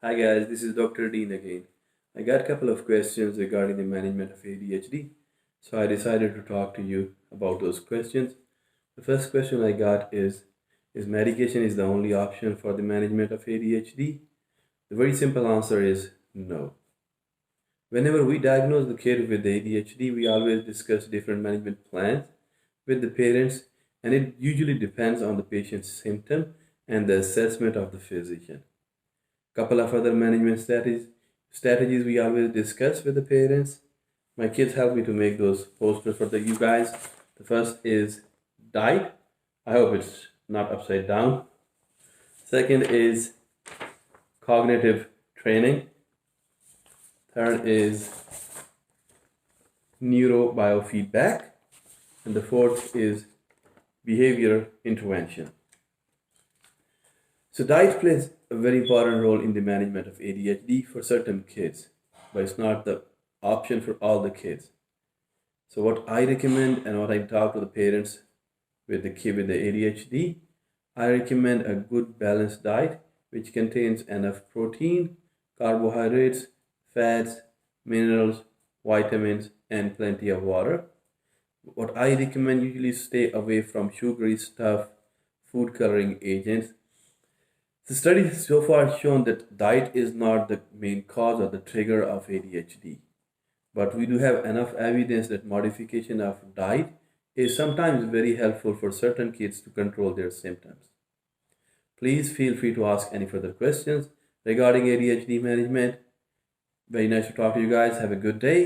Hi guys, this is Dr. Dean again. I got a couple of questions regarding the management of ADHD, so I decided to talk to you about those questions. The first question I got is medication is the only option for the management of ADHD? The very simple answer is no. Whenever we diagnose the kid with ADHD, we always discuss different management plans with the parents, and it usually depends on the patient's symptom and the assessment of the physician. Couple of other management strategies we always discuss with the parents. My kids help me to make those posters for you guys. The first is diet. I hope it's not upside down. Second is cognitive training. Third is Neuro Biofeedback. And the fourth is behavior intervention. So diet plays a very important role in the management of ADHD for certain kids, but it's not the option for all the kids. So what I recommend and what I talk to the parents with the kid with the ADHD, I recommend a good balanced diet which contains enough protein, carbohydrates, fats, minerals, vitamins, and plenty of water. What I recommend usually stay away from sugary stuff, food coloring agents. The studies so far shown that diet is not the main cause or the trigger of ADHD, but we do have enough evidence that modification of diet is sometimes very helpful for certain kids to control their symptoms. Please feel free to ask any further questions regarding ADHD management. Very nice to talk to you guys. Have a good day.